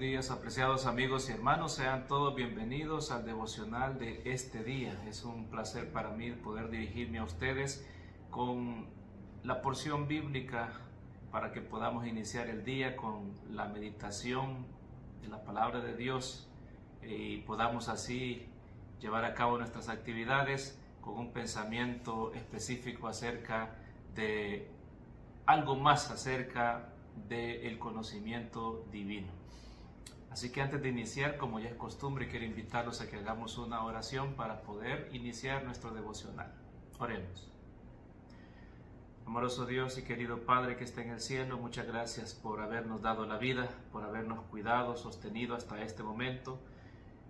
días, apreciados amigos y hermanos. Sean todos bienvenidos al devocional de este día. Es un placer para mí poder dirigirme a ustedes con la porción bíblica para que podamos iniciar el día con la meditación de la palabra de Dios y podamos así llevar a cabo nuestras actividades con un pensamiento específico acerca de algo más acerca del conocimiento divino. Así que antes de iniciar, como ya es costumbre, quiero invitarlos a que hagamos una oración para poder iniciar nuestro devocional. Oremos. Amoroso Dios y querido Padre que está en el cielo, muchas gracias por habernos dado la vida, por habernos cuidado, sostenido hasta este momento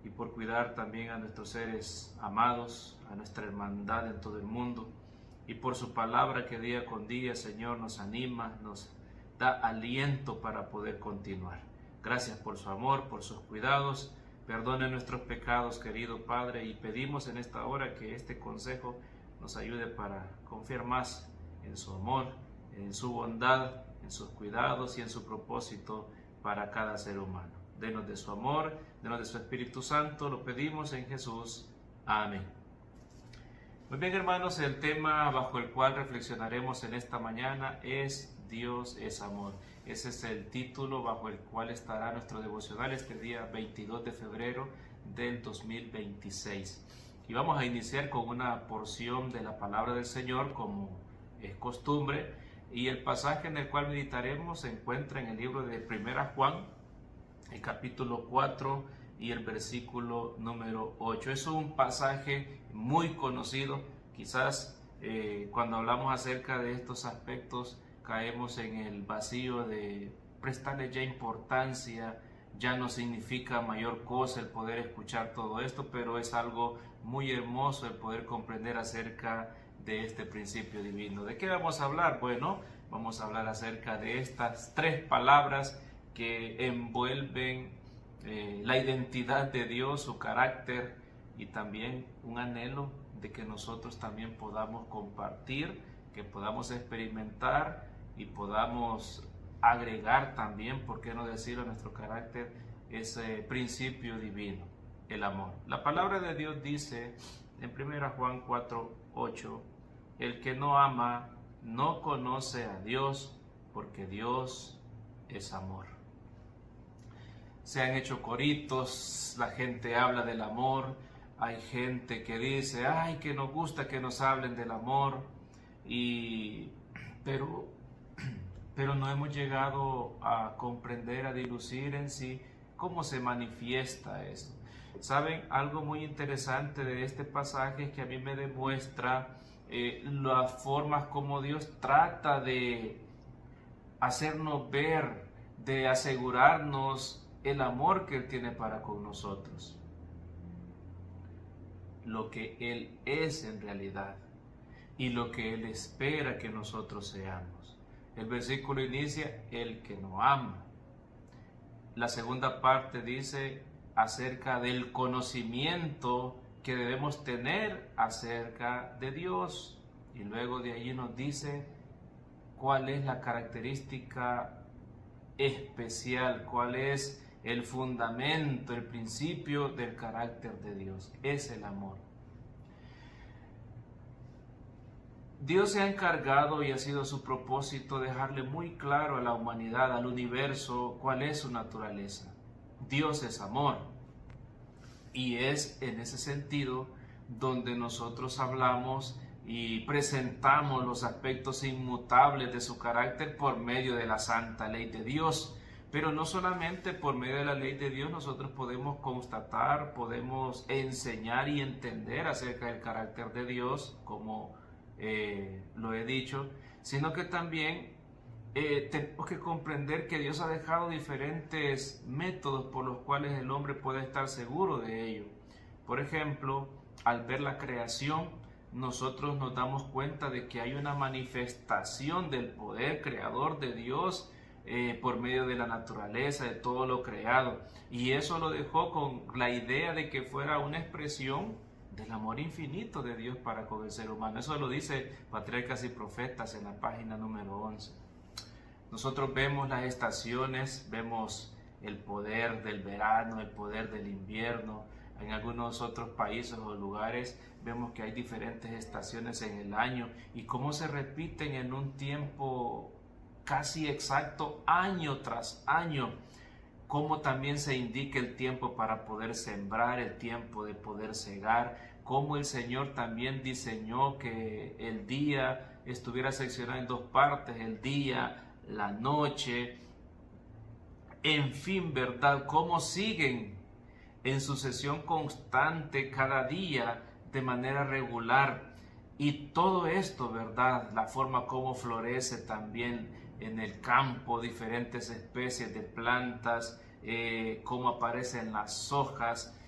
y por cuidar también a nuestros seres amados, a nuestra hermandad en todo el mundo y por su palabra que día con día, Señor, nos anima, nos da aliento para poder continuar. Gracias por su amor, por sus cuidados. Perdone nuestros pecados, querido Padre, y pedimos en esta hora que este consejo nos ayude para confiar más en su amor, en su bondad, en sus cuidados y en su propósito para cada ser humano. Denos de su amor, denos de su Espíritu Santo, lo pedimos en Jesús. Amén. Muy bien, hermanos, el tema bajo el cual reflexionaremos en esta mañana es Dios es amor. Ese es el título bajo el cual estará nuestro devocional este día 22 de febrero del 2026. Y vamos a iniciar con una porción de la palabra del Señor como es costumbre. Y el pasaje en el cual meditaremos se encuentra en el libro de 1 Juan, el capítulo 4 y el versículo número 8. Es un pasaje muy conocido. Quizás cuando hablamos acerca de estos aspectos caemos en el vacío de prestarle ya importancia, ya no significa mayor cosa el poder escuchar todo esto, pero es algo muy hermoso el poder comprender acerca de este principio divino. ¿De qué vamos a hablar? Bueno, vamos a hablar acerca de estas tres palabras que envuelven la identidad de Dios, su carácter y también un anhelo de que nosotros también podamos compartir, que podamos experimentar y podamos agregar también, por qué no decirlo, a nuestro carácter ese principio divino, el amor. La palabra de Dios dice en 1 Juan 4:8, el que no ama no conoce a Dios, porque Dios es amor. Se han hecho coritos, la gente habla del amor, hay gente que dice, ay, que nos gusta que nos hablen del amor, pero no hemos llegado a comprender, a dilucir en sí cómo se manifiesta esto. ¿Saben? Algo muy interesante de este pasaje es que a mí me demuestra las formas como Dios trata de hacernos ver, de asegurarnos el amor que Él tiene para con nosotros, lo que Él es en realidad y lo que Él espera que nosotros seamos. El versículo inicia, el que no ama. La segunda parte dice acerca del conocimiento que debemos tener acerca de Dios. Y luego de allí nos dice cuál es la característica especial, cuál es el fundamento, el principio del carácter de Dios. Es el amor. Dios se ha encargado y ha sido su propósito dejarle muy claro a la humanidad, al universo, cuál es su naturaleza. Dios es amor. Y es en ese sentido donde nosotros hablamos y presentamos los aspectos inmutables de su carácter por medio de la santa ley de Dios. Pero no solamente por medio de la ley de Dios nosotros podemos constatar, podemos enseñar y entender acerca del carácter de Dios, como lo he dicho, sino que también tenemos que comprender que Dios ha dejado diferentes métodos por los cuales el hombre puede estar seguro de ello. Por ejemplo, al ver la creación, nosotros nos damos cuenta de que hay una manifestación del poder creador de Dios por medio de la naturaleza, de todo lo creado. Y eso lo dejó con la idea de que fuera una expresión del amor infinito de Dios para con el ser humano. Eso lo dice Patriarcas y Profetas en la página número 11. Nosotros vemos las estaciones, vemos el poder del verano, el poder del invierno. En algunos otros países o lugares vemos que hay diferentes estaciones en el año y cómo se repiten en un tiempo casi exacto, año tras año. Cómo también se indica el tiempo para poder sembrar, el tiempo de poder cegar, cómo el Señor también diseñó que el día estuviera seccionado en dos partes, el día, la noche, en fin, ¿verdad? Cómo siguen en sucesión constante cada día de manera regular. Y todo esto, ¿verdad? La forma como florece también en el campo, diferentes especies de plantas, cómo aparecen las hojas.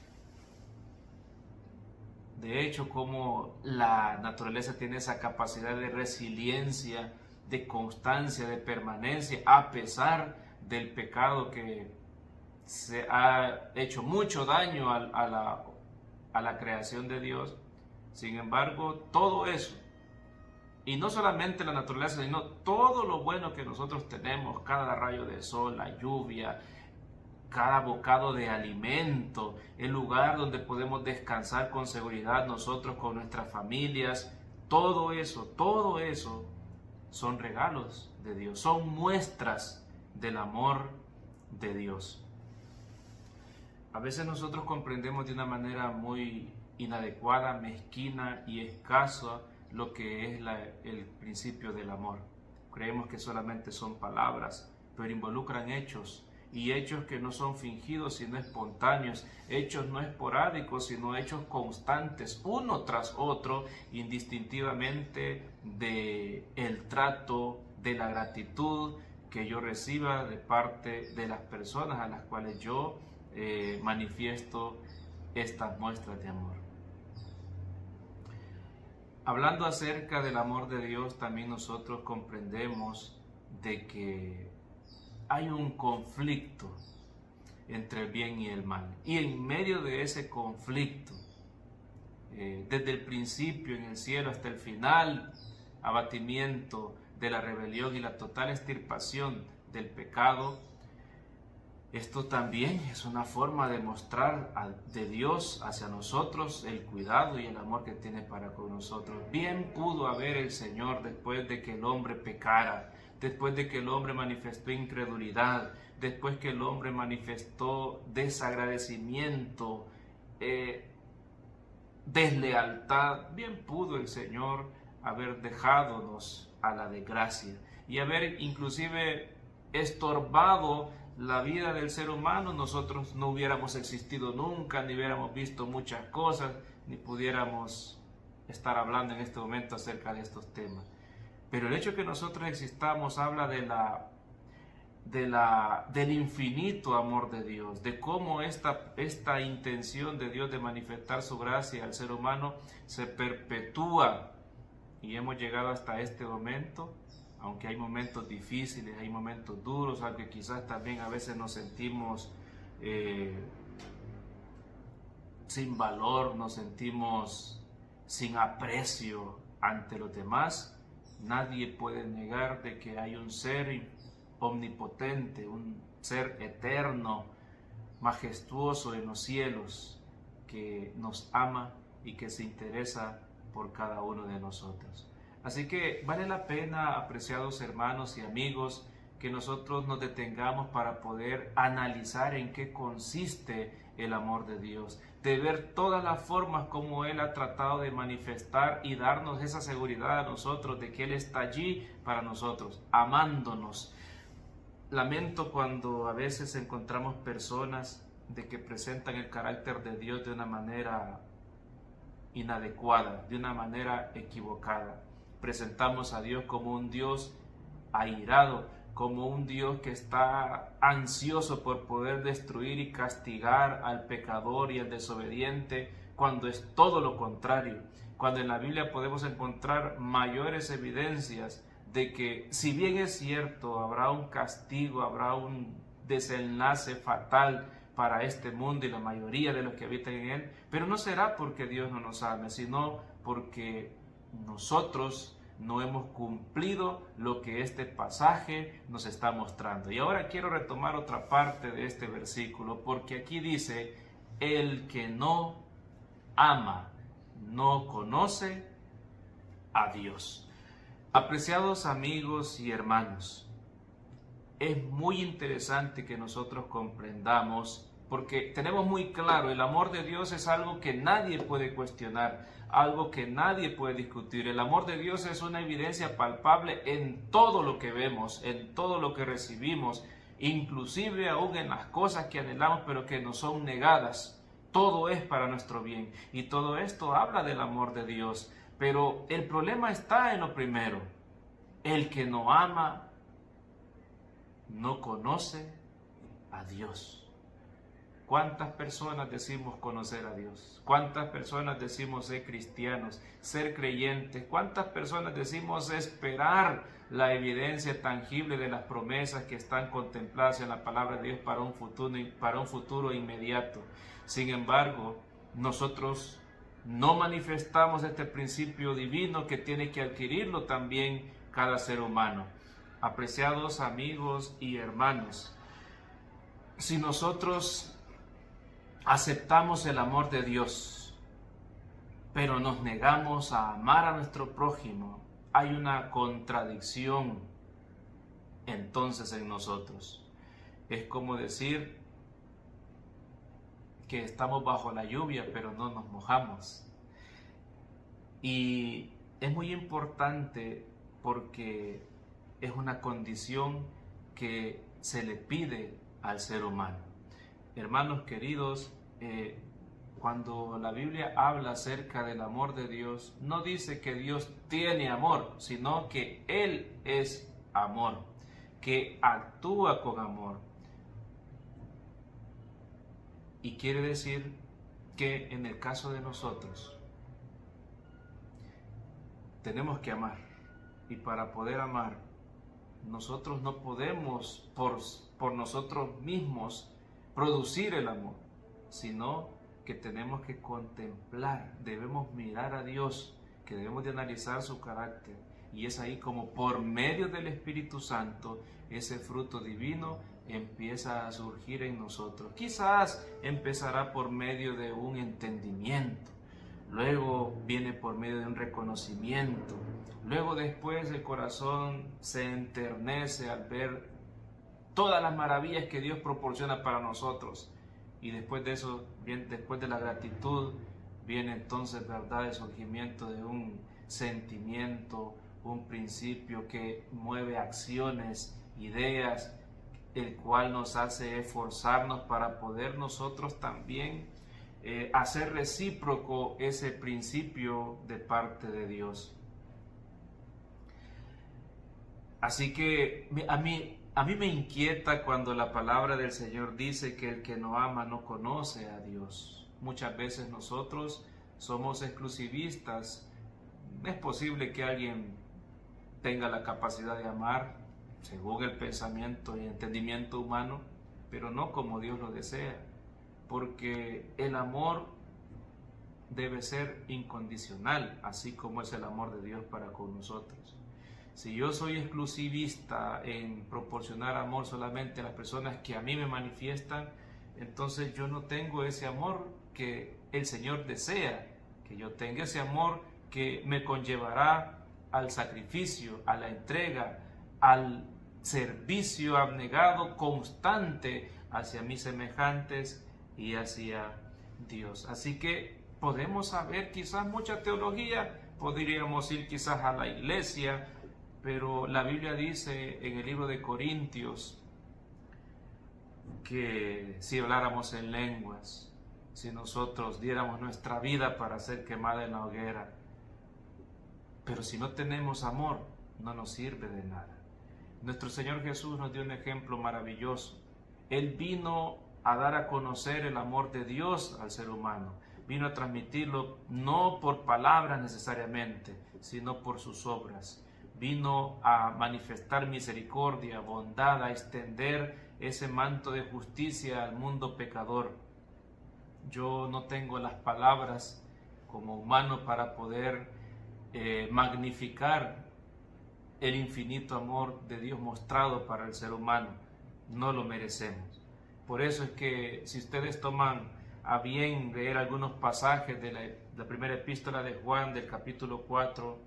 De hecho, cómo la naturaleza tiene esa capacidad de resiliencia, de constancia, de permanencia, a pesar del pecado que se ha hecho mucho daño a la creación de Dios. Sin embargo, todo eso, y no solamente la naturaleza, sino todo lo bueno que nosotros tenemos, cada rayo de sol, la lluvia, cada bocado de alimento, el lugar donde podemos descansar con seguridad nosotros con nuestras familias, todo eso son regalos de Dios, son muestras del amor de Dios. A veces nosotros comprendemos de una manera muy inadecuada, mezquina y escasa lo que es el principio del amor. Creemos que solamente son palabras, pero involucran hechos, y hechos que no son fingidos sino espontáneos, hechos no esporádicos sino hechos constantes, uno tras otro, indistintivamente de el trato, de la gratitud que yo reciba de parte de las personas a las cuales yo manifiesto estas muestras de amor. Hablando acerca del amor de Dios, también nosotros comprendemos de que hay un conflicto entre el bien y el mal. Y en medio de ese conflicto, desde el principio en el cielo hasta el final, abatimiento de la rebelión y la total extirpación del pecado, esto también es una forma de mostrar de Dios hacia nosotros el cuidado y el amor que tiene para con nosotros. Bien pudo haber el Señor después de que el hombre pecara, después de que el hombre manifestó incredulidad, después que el hombre manifestó desagradecimiento, deslealtad, bien pudo el Señor haber dejadonos a la desgracia y haber inclusive estorbado la vida del ser humano. Nosotros no hubiéramos existido nunca, ni hubiéramos visto muchas cosas, ni pudiéramos estar hablando en este momento acerca de estos temas. Pero el hecho de que nosotros existamos habla del infinito amor de Dios, de cómo esta intención de Dios de manifestar su gracia al ser humano se perpetúa, y hemos llegado hasta este momento. Aunque hay momentos difíciles, hay momentos duros, aunque quizás también a veces nos sentimos sin valor, nos sentimos sin aprecio ante los demás, nadie puede negar de que hay un ser omnipotente, un ser eterno, majestuoso en los cielos, que nos ama y que se interesa por cada uno de nosotros. Así que vale la pena, apreciados hermanos y amigos, que nosotros nos detengamos para poder analizar en qué consiste el amor de Dios, de ver todas las formas como Él ha tratado de manifestar y darnos esa seguridad a nosotros de que Él está allí para nosotros, amándonos. Lamento cuando a veces encontramos personas de que presentan el carácter de Dios de una manera inadecuada, de una manera equivocada. Presentamos a Dios como un Dios airado, como un Dios que está ansioso por poder destruir y castigar al pecador y al desobediente, cuando es todo lo contrario. Cuando en la Biblia podemos encontrar mayores evidencias de que, si bien es cierto, habrá un castigo, habrá un desenlace fatal para este mundo y la mayoría de los que habitan en él, pero no será porque Dios no nos ame, sino porque nosotros no hemos cumplido lo que este pasaje nos está mostrando. Y ahora quiero retomar otra parte de este versículo, porque aquí dice, el que no ama, no conoce a Dios. Apreciados amigos y hermanos, es muy interesante que nosotros comprendamos, porque tenemos muy claro, el amor de Dios es algo que nadie puede cuestionar, algo que nadie puede discutir. El amor de Dios es una evidencia palpable en todo lo que vemos, en todo lo que recibimos, inclusive aún en las cosas que anhelamos pero que nos son negadas. Todo es para nuestro bien y todo esto habla del amor de Dios. Pero el problema está en lo primero: el que no ama no conoce a Dios. ¿Cuántas personas decimos conocer a Dios? ¿Cuántas personas decimos ser cristianos, ser creyentes? ¿Cuántas personas decimos esperar la evidencia tangible de las promesas que están contempladas en la palabra de Dios para un futuro inmediato? Sin embargo, nosotros no manifestamos este principio divino que tiene que adquirirlo también cada ser humano. Apreciados amigos y hermanos, si nosotros aceptamos el amor de Dios, pero nos negamos a amar a nuestro prójimo, hay una contradicción entonces en nosotros. Es como decir que estamos bajo la lluvia, pero no nos mojamos. Y es muy importante porque es una condición que se le pide al ser humano. Hermanos queridos, cuando la Biblia habla acerca del amor de Dios, no dice que Dios tiene amor, sino que Él es amor, que actúa con amor. Y quiere decir que en el caso de nosotros, tenemos que amar. Y para poder amar, nosotros no podemos por nosotros mismos producir el amor, sino que tenemos que contemplar, debemos mirar a Dios, que debemos de analizar su carácter. Y es ahí como por medio del Espíritu Santo ese fruto divino empieza a surgir en nosotros. Quizás empezará por medio de un entendimiento, luego viene por medio de un reconocimiento, luego después el corazón se enternece al ver todas las maravillas que Dios proporciona para nosotros. Y después de eso, después de la gratitud, viene entonces, ¿verdad?, el surgimiento de un sentimiento, un principio que mueve acciones, ideas, el cual nos hace esforzarnos para poder nosotros también hacer recíproco ese principio de parte de Dios. Así que a mí me inquieta cuando la palabra del Señor dice que el que no ama no conoce a Dios. Muchas veces nosotros somos exclusivistas. Es posible que alguien tenga la capacidad de amar según el pensamiento y entendimiento humano, pero no como Dios lo desea, porque el amor debe ser incondicional, así como es el amor de Dios para con nosotros. Si yo soy exclusivista en proporcionar amor solamente a las personas que a mí me manifiestan, entonces yo no tengo ese amor que el Señor desea que yo tenga, ese amor que me conllevará al sacrificio, a la entrega, al servicio abnegado, constante hacia mis semejantes y hacia Dios. Así que podemos saber quizás mucha teología, podríamos ir quizás a la iglesia, pero la Biblia dice en el libro de Corintios que si habláramos en lenguas, si nosotros diéramos nuestra vida para ser quemada en la hoguera, pero si no tenemos amor, no nos sirve de nada. Nuestro Señor Jesús nos dio un ejemplo maravilloso. Él vino a dar a conocer el amor de Dios al ser humano. Vino a transmitirlo no por palabras necesariamente, sino por sus obras. Vino a manifestar misericordia, bondad, a extender ese manto de justicia al mundo pecador. Yo no tengo las palabras como humano para poder magnificar el infinito amor de Dios mostrado para el ser humano. No lo merecemos. Por eso es que si ustedes toman a bien leer algunos pasajes de la primera epístola de Juan, del capítulo 4,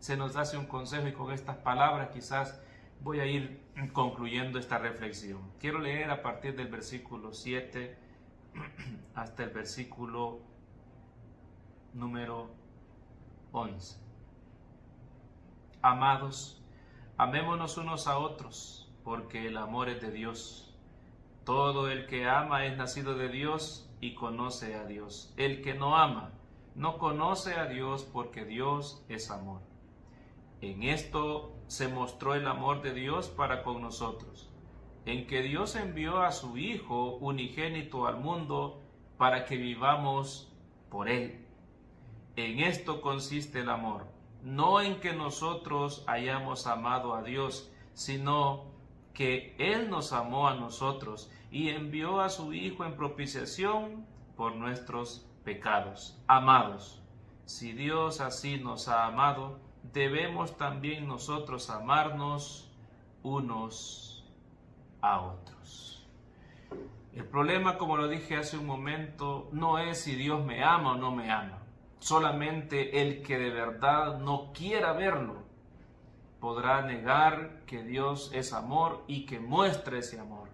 se nos hace un consejo, y con estas palabras quizás voy a ir concluyendo esta reflexión. Quiero leer a partir del versículo 7 hasta el versículo número 11. Amados, amémonos unos a otros, porque el amor es de Dios. Todo el que ama es nacido de Dios y conoce a Dios. El que no ama no conoce a Dios, porque Dios es amor. En esto se mostró el amor de Dios para con nosotros, en que Dios envió a su Hijo unigénito al mundo para que vivamos por Él. En esto consiste el amor, no en que nosotros hayamos amado a Dios, sino que Él nos amó a nosotros y envió a su Hijo en propiciación por nuestros pecados. Amados, si Dios así nos ha amado, debemos también nosotros amarnos unos a otros. El problema, como lo dije hace un momento, no es si Dios me ama o no me ama. Solamente el que de verdad no quiera verlo podrá negar que Dios es amor y que muestra ese amor.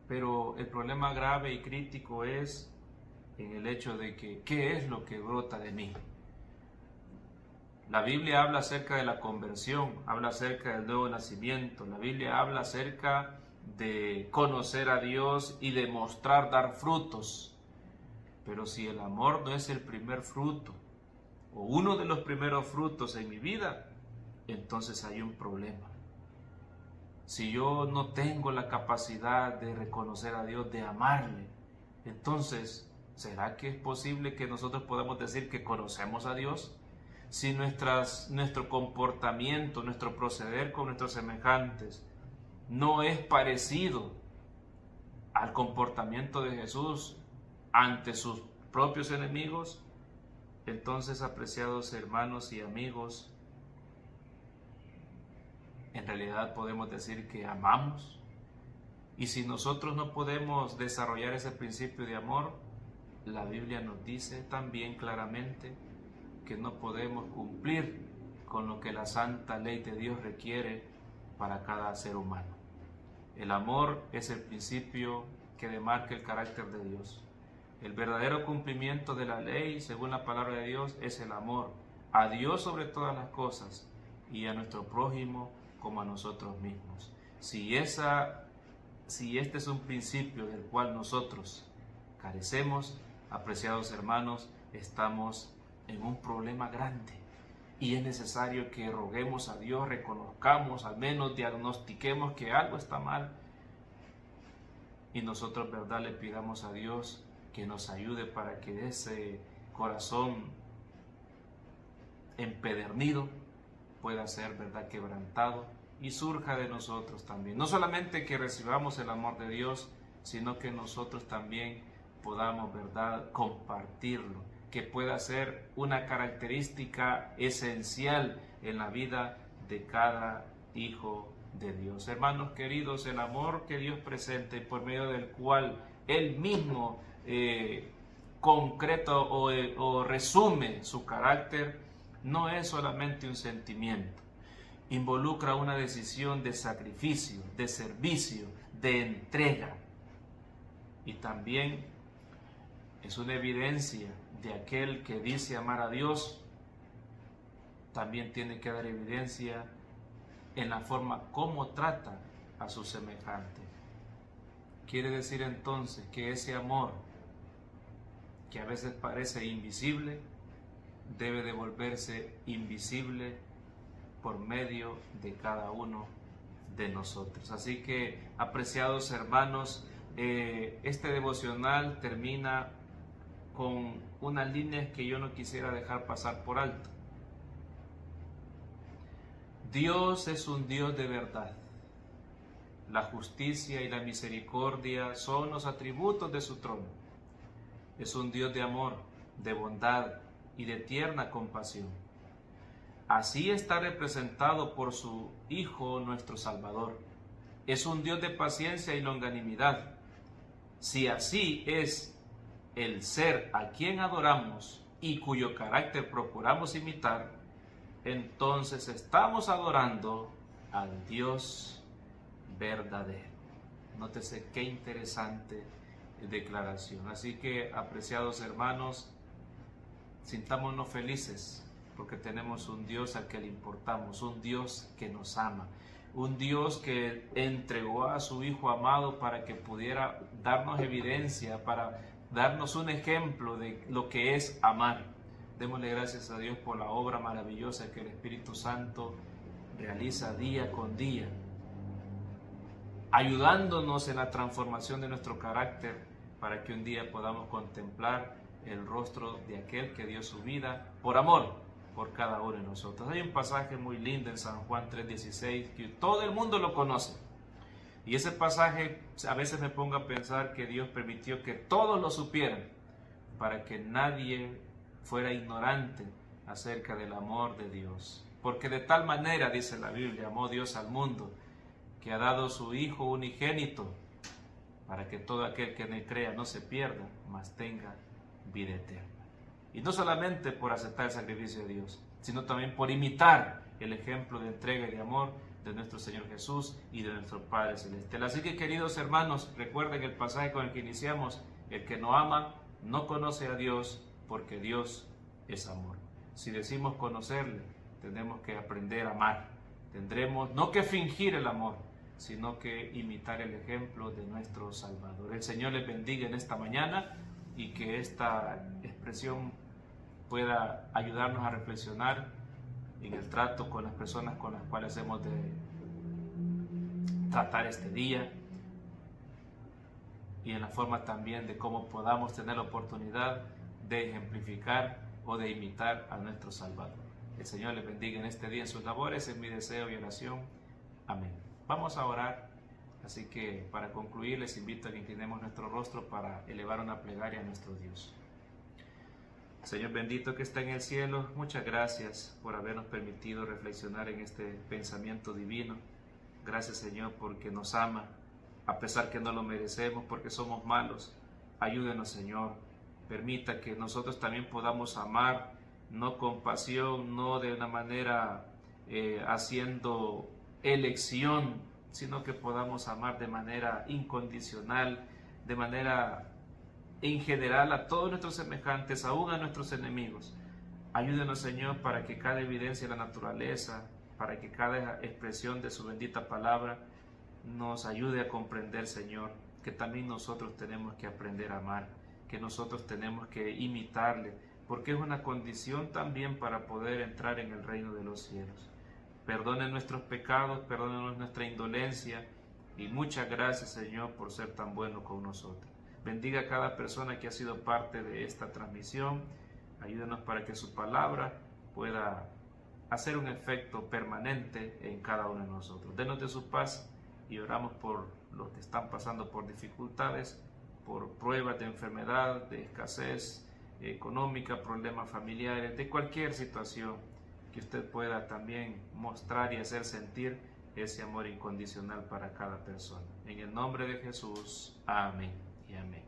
Pero el problema grave y crítico es en el hecho de que, ¿qué es lo que brota de mí? La Biblia habla acerca de la conversión, habla acerca del nuevo nacimiento. La Biblia habla acerca de conocer a Dios y de mostrar, dar frutos. Pero si el amor no es el primer fruto, o uno de los primeros frutos en mi vida, entonces hay un problema. Si yo no tengo la capacidad de reconocer a Dios, de amarle, entonces, ¿será que es posible que nosotros podamos decir que conocemos a Dios? Si nuestro comportamiento, nuestro proceder con nuestros semejantes no es parecido al comportamiento de Jesús ante sus propios enemigos, entonces, apreciados hermanos y amigos, en realidad podemos decir que amamos. Y si nosotros no podemos desarrollar ese principio de amor, la Biblia nos dice también claramente que no podemos cumplir con lo que la santa ley de Dios requiere para cada ser humano. El amor es el principio que demarca el carácter de Dios. El verdadero cumplimiento de la ley, según la palabra de Dios, es el amor a Dios sobre todas las cosas y a nuestro prójimo como a nosotros mismos. Si este es un principio del cual nosotros carecemos, apreciados hermanos, estamos en un problema grande y es necesario que roguemos a Dios, reconozcamos, al menos diagnostiquemos que algo está mal y nosotros, verdad, le pidamos a Dios que nos ayude para que ese corazón empedernido pueda ser, verdad, quebrantado y surja de nosotros también. No solamente que recibamos el amor de Dios, sino que nosotros también podamos, verdad, compartirlo, que pueda ser una característica esencial en la vida de cada hijo de Dios. Hermanos queridos, el amor que Dios presenta y por medio del cual Él mismo concreta o resume su carácter, no es solamente un sentimiento. Involucra una decisión de sacrificio, de servicio, de entrega. Y también es una evidencia de aquel que dice amar a Dios, también tiene que dar evidencia en la forma como trata a su semejante. Quiere decir entonces que ese amor, que a veces parece invisible, debe de volverse invisible por medio de cada uno de nosotros. Así que, apreciados hermanos, este devocional termina con unas líneas que yo no quisiera dejar pasar por alto. Dios es un Dios de verdad. La justicia y la misericordia son los atributos de su trono. Es un Dios de amor, de bondad y de tierna compasión. así está representado por su Hijo nuestro Salvador. Es un Dios de paciencia y longanimidad. Si así es el ser a quien adoramos y cuyo carácter procuramos imitar, entonces estamos adorando al Dios verdadero. Nótese qué interesante declaración. Así que, apreciados hermanos, sintámonos felices porque tenemos un Dios al que le importamos, un Dios que nos ama, un Dios que entregó a su Hijo amado para que pudiera darnos evidencia, para darnos un ejemplo de lo que es amar. Démosle gracias a Dios por la obra maravillosa que el Espíritu Santo realiza día con día, ayudándonos en la transformación de nuestro carácter para que un día podamos contemplar el rostro de aquel que dio su vida por amor por cada uno de nosotros. Hay un pasaje muy lindo en San Juan 3:16 que todo el mundo lo conoce. Y ese pasaje a veces me pongo a pensar que Dios permitió que todos lo supieran para que nadie fuera ignorante acerca del amor de Dios. Porque de tal manera, dice la Biblia, amó Dios al mundo, que ha dado su Hijo unigénito, para que todo aquel que en él crea no se pierda, mas tenga vida eterna. Y no solamente por aceptar el sacrificio de Dios, sino también por imitar el ejemplo de entrega y de amor de nuestro Señor Jesús y de nuestro Padre Celestial. Así que, queridos hermanos, recuerden el pasaje con el que iniciamos: el que no ama no conoce a Dios, porque Dios es amor. Si decimos conocerle, tenemos que aprender a amar. Tendremos no que fingir el amor, sino que imitar el ejemplo de nuestro Salvador. El Señor les bendiga en esta mañana y que esta expresión pueda ayudarnos a reflexionar en el trato con las personas con las cuales hemos de tratar este día y en la forma también de cómo podamos tener la oportunidad de ejemplificar o de imitar a nuestro Salvador. El Señor les bendiga en este día en sus labores, es mi deseo y oración. Amén. Vamos a orar, así que para concluir les invito a que inclinemos nuestro rostro para elevar una plegaria a nuestro Dios. Señor bendito que está en el cielo, muchas gracias por habernos permitido reflexionar en este pensamiento divino. Gracias, Señor, porque nos ama, a pesar que no lo merecemos, porque somos malos. Ayúdenos, Señor. Permita que nosotros también podamos amar, no con pasión, no de una manera haciendo elección, sino que podamos amar de manera incondicional, de manera en general a todos nuestros semejantes, aún a nuestros enemigos. Ayúdenos, Señor, para que cada evidencia de la naturaleza, para que cada expresión de su bendita palabra nos ayude a comprender, Señor, que también nosotros tenemos que aprender a amar, que nosotros tenemos que imitarle, porque es una condición también para poder entrar en el reino de los cielos. Perdone nuestros pecados, perdónenos nuestra indolencia y muchas gracias, Señor, por ser tan bueno con nosotros. Bendiga a cada persona que ha sido parte de esta transmisión. Ayúdenos para que su palabra pueda hacer un efecto permanente en cada uno de nosotros. Denos de su paz y oramos por los que están pasando por dificultades, por pruebas de enfermedad, de escasez económica, problemas familiares, de cualquier situación, que usted pueda también mostrar y hacer sentir ese amor incondicional para cada persona. En el nombre de Jesús, amén y amén.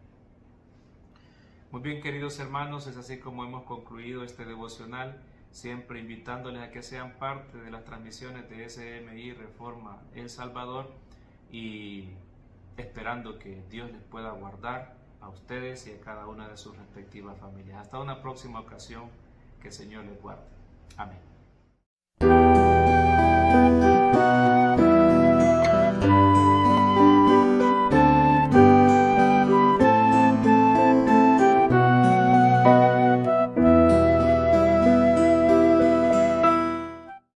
Muy bien, queridos hermanos, es así como hemos concluido este devocional, siempre invitándoles a que sean parte de las transmisiones de SMI Reforma El Salvador y esperando que Dios les pueda guardar a ustedes y a cada una de sus respectivas familias. Hasta una próxima ocasión, que el Señor les guarde. Amén.